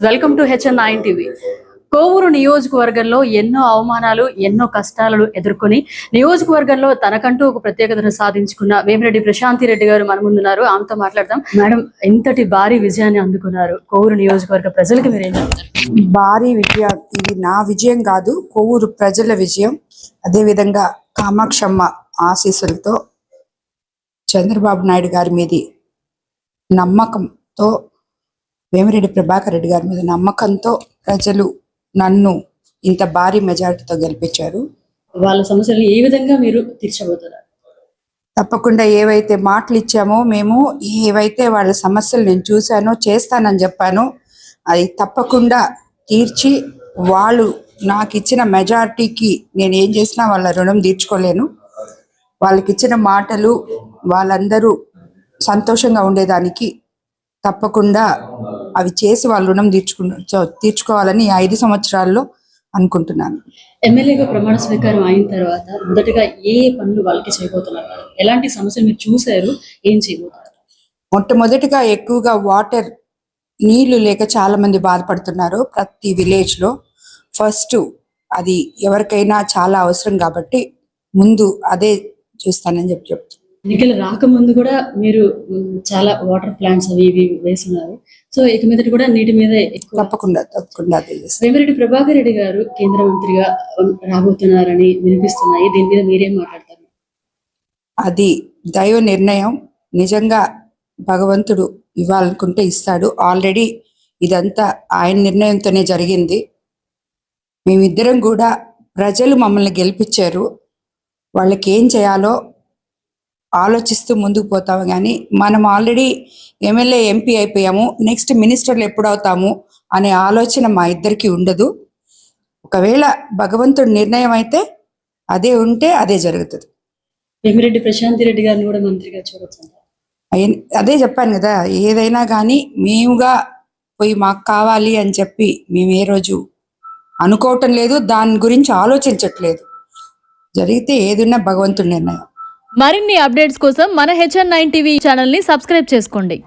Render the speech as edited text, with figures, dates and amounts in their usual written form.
Welcome to హెచ్ఎన్9 TV. Kovur నియోజకవర్గంలో ఎన్నో అవమానాలు, ఎన్నో కష్టాలను ఎదుర్కొని నియోజకవర్గంలో తనకంటూ ఒక ప్రత్యేకతను సాధించుకున్న వేమిరెడ్డి ప్రశాంతి రెడ్డి గారు మన ముందున్నారు. ఆమెతో మాట్లాడదాం. మేడం, ఎంతటి భారీ విజయాన్ని అందుకున్నారు కోవూరు నియోజకవర్గ ప్రజలకు మీరేం చెప్తారు? భారీ విజయం. ఇది నా విజయం కాదు, కోవూరు ప్రజల విజయం. అదేవిధంగా కామాక్షమ్మ ఆశీస్సులతో, చంద్రబాబు నాయుడు గారి మీద నమ్మకంతో, వేమిరెడ్డి ప్రభాకర్ రెడ్డి గారి మీద నమ్మకంతో ప్రజలు నన్ను ఇంత భారీ మెజారిటీతో గెలిపించారు. వాళ్ళ సమస్యలు ఏ విధంగా మీరు తీర్చబోతున్నారు? తప్పకుండా ఏవైతే మాటలు ఇచ్చామో, మేము ఏవైతే వాళ్ళ సమస్యలు నేను చూశానో, చేస్తానని చెప్పానో, అది తప్పకుండా తీర్చి, వాళ్ళు నాకు ఇచ్చిన మెజారిటీకి నేను ఏం చేసినా వాళ్ళ రుణం తీర్చుకోలేను. వాళ్ళకి ఇచ్చిన మాటలు వాళ్ళందరూ సంతోషంగా ఉండేదానికి తప్పకుండా అవి చేసి వాళ్ళ రుణం తీర్చుకోవాలని 5 సంవత్సరాల్లో అనుకుంటున్నాను. ఎమ్మెల్యేగా ప్రమాణ స్వీకారం అయిన తర్వాత మొదటగా ఏ పనులు వాళ్ళకి చేయబోతున్నారు? ఎలాంటి సమస్యలు మీరు చూశారు, ఏం చేయబోతున్నారు? మొట్టమొదటిగా ఎక్కువగా వాటర్, నీళ్లు లేక చాలా మంది బాధపడుతున్నారు ప్రతి విలేజ్ లో. ఫస్ట్ అది ఎవరికైనా చాలా అవసరం కాబట్టి ముందు అదే చూస్తానని చెప్తాను. ఎన్నికలు రాకముందు కూడా మీరు చాలా వాటర్ ప్లాంట్స్ అవి ఇవి వేస్తున్నారు. సో ఇక మీద కూడా నీటి మీద తప్పకుండా అదే చేస్తాను. వేమిరెడ్డి ప్రభాకర్ రెడ్డి గారు కేంద్ర మంత్రిగా రాబోతున్నారని వినిపిస్తున్నాయి. దీని మీద మీరేం మాట్లాడతారు? అది దైవ నిర్ణయం. నిజంగా భగవంతుడు ఇవ్వాలనుకుంటే ఇస్తాడు. ఆల్రెడీ ఇదంతా ఆయన నిర్ణయంతోనే జరిగింది. మేమిద్దరం కూడా, ప్రజలు మమ్మల్ని గెలిపించారు, వాళ్ళకి ఏం చేయాలో ఆలోచిస్తూ ముందుకు పోతాము. కానీ మనం ఆల్రెడీ ఎమ్మెల్యే, ఎంపీ అయిపోయాము, నెక్స్ట్ మినిస్టర్లు ఎప్పుడు అవుతాము అనే ఆలోచన మా ఇద్దరికి ఉండదు. ఒకవేళ భగవంతుడి నిర్ణయం అయితే అదే ఉంటే అదే జరుగుతుంది. వేమిరెడ్డి ప్రశాంతి రెడ్డి గారిని కూడా మంత్రిగా చూడొచ్చు. అదే చెప్పాను కదా, ఏదైనా కానీ మేముగా పోయి మాకు కావాలి అని చెప్పి మేము ఏ రోజు అనుకోవటం లేదు, దాని గురించి ఆలోచించట్లేదు. జరిగితే ఏదున్నా భగవంతుడి నిర్ణయం. మరిన్ని అప్డేట్స్ కోసం మన హెచ్ఎన్9 టీవీ ఛానల్ ని సబ్స్క్రైబ్ చేసుకోండి.